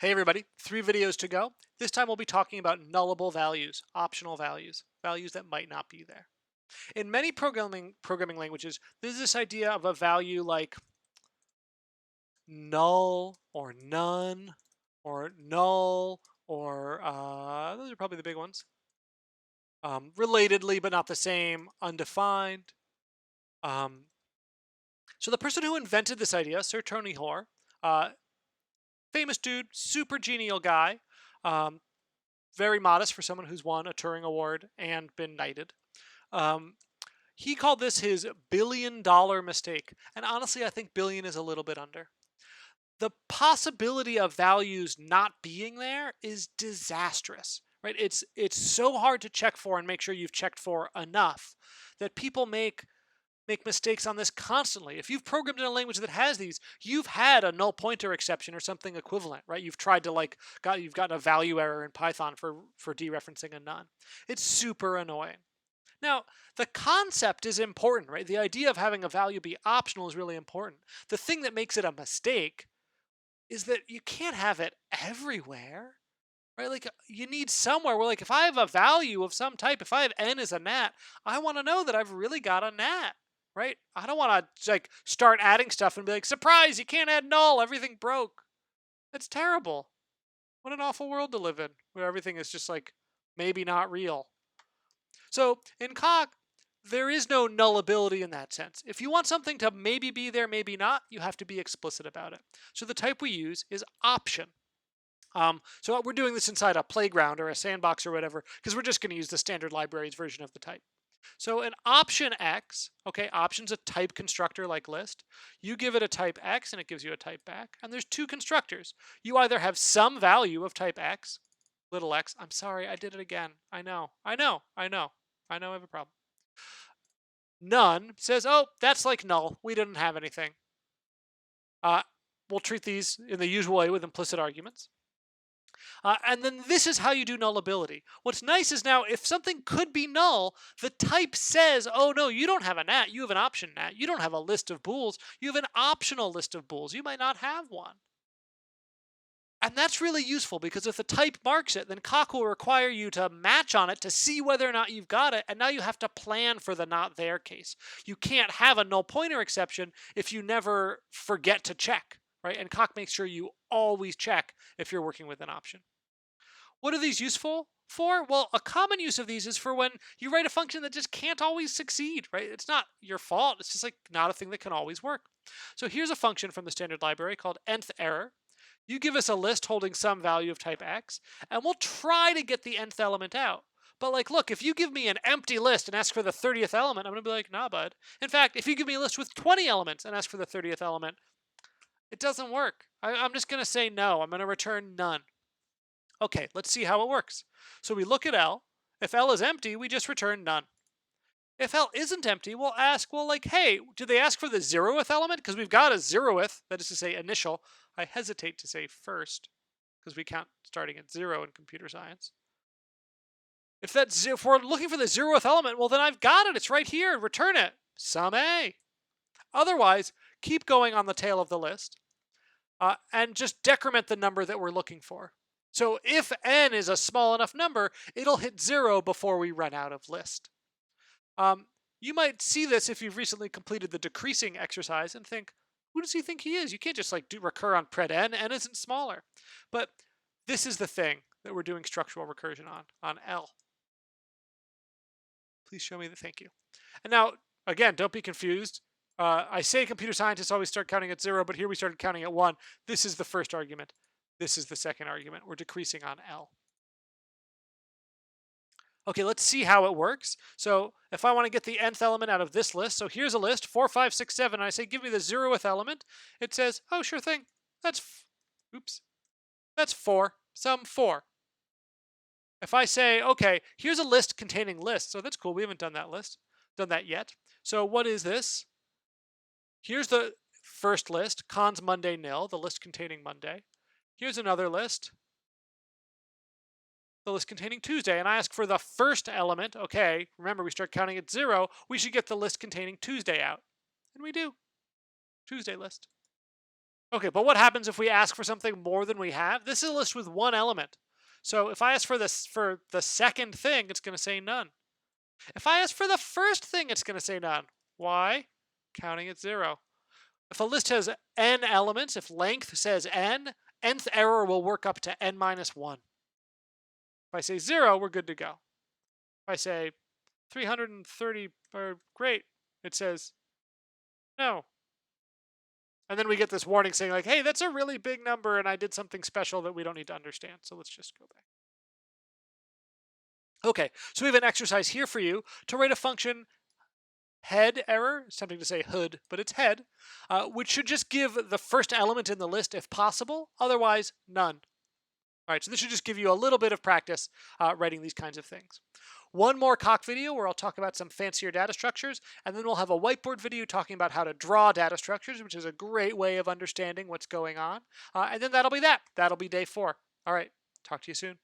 Hey everybody, 3 videos to go. This time we'll be talking about nullable values, optional values, values that might not be there. In many programming languages, there's this idea of a value like null or none or null or those are probably the big ones. Relatedly but not the same, undefined. Um, so the person who invented this idea, Sir Tony Hoare, uh, famous dude, super genial guy, um, very modest for someone who's won a Turing Award and been knighted. Um, he called this his $1 billion mistake. And honestly, I think billion is a little bit under. The possibility of values not being there is disastrous, right? It's so hard to check for and make sure you've checked for enough that people make mistakes on this constantly. If you've programmed in a language that has these, you've had a null pointer exception or something equivalent, right? You've tried to you've gotten a value error in Python for dereferencing a none. It's super annoying. Now, the concept is important, right? The idea of having a value be optional is really important. The thing that makes it a mistake is that you can't have it everywhere, right? Like you need somewhere where, like, if I have a value of some type, if I have n as a nat, I want to know that I've really got a nat, right? I don't want to like start adding stuff and be like, surprise, you can't add null, everything broke. That's terrible. What an awful world to live in, where everything is just like maybe not real. So in Coq, there is no nullability in that sense. If you want something to maybe be there, maybe not, you have to be explicit about it. So the type we use is option. So we're doing this inside a playground or a sandbox or whatever, because we're just going to use the standard libraries version of the type. So an option X, okay, option's a type constructor like list. You give it a type X and it gives you a type back. And there's two constructors. You either have some value of type X, little x. I'm sorry, I did it again. I know, I have a problem. None says, oh, that's like null. We didn't have anything. We'll treat these in the usual way with implicit arguments. And then this is how you do nullability. What's nice is now if something could be null, the type says, oh no, you don't have a nat, you have an option nat. You don't have a list of bools, you have an optional list of bools. You might not have one. And that's really useful because if the type marks it, then Coq will require you to match on it to see whether or not you've got it. And now you have to plan for the not there case. You can't have a null pointer exception if you never forget to check, right? And Coq makes sure you always check if you're working with an option. What are these useful for? Well, a common use of these is for when you write a function that just can't always succeed, right? It's not your fault. It's just like not a thing that can always work. So here's a function from the standard library called nth error. You give us a list holding some value of type x, and we'll try to get the nth element out. But like, look, if you give me an empty list and ask for the 30th element, I'm going to be like, nah, bud. In fact, if you give me a list with 20 elements and ask for the 30th element, it doesn't work. I'm just going to say no. I'm going to return none. Okay, let's see how it works. So we look at L. If L is empty, we just return none. If L isn't empty, we'll ask, well, like, hey, do they ask for the 0th element? Because we've got a 0th, that is to say initial. I hesitate to say first, because we count starting at 0 in computer science. If we're looking for the 0th element, well, then I've got it. It's right here. Return it. Sum A. Otherwise, keep going on the tail of the list and just decrement the number that we're looking for. So if n is a small enough number, it'll hit 0 before we run out of list. You might see this if you've recently completed the decreasing exercise and think, who does he think he is? You can't just like recur on pred n. N isn't smaller. But this is the thing that we're doing structural recursion on L. Please show me the thank you. And now, again, don't be confused. I say computer scientists always start counting at 0, but here we started counting at 1. This is the first argument. This is the second argument. We're decreasing on L. Okay, let's see how it works. So if I want to get the nth element out of this list, so here's a list, 4, 5, 6, 7, and I say, give me the 0th element. It says, oh, sure thing. That's 4, sum 4. If I say, okay, here's a list containing lists. So that's cool. We haven't done that yet. So what is this? Here's the first list, cons Monday nil, the list containing Monday. Here's another list, the list containing Tuesday, and I ask for the first element. Okay, remember we start counting at 0. We should get the list containing Tuesday out. And we do. Tuesday list. Okay, but what happens if we ask for something more than we have? This is a list with one element. So if I ask for this for the second thing, it's going to say none. If I ask for the first thing, it's going to say none. Why? Counting at 0. If a list has n elements, if length says n, nth error will work up to n minus 1. If I say 0, we're good to go. If I say 330, great, it says no. And then we get this warning saying like, hey, that's a really big number and I did something special that we don't need to understand. So let's just go back. Okay, so we have an exercise here for you to write a function head error. It's tempting to say hood, but it's head, which should just give the first element in the list if possible. Otherwise, none. All right, so this should just give you a little bit of practice writing these kinds of things. One more Coq video where I'll talk about some fancier data structures, and then we'll have a whiteboard video talking about how to draw data structures, which is a great way of understanding what's going on. And then that'll be that. That'll be day 4. All right, talk to you soon.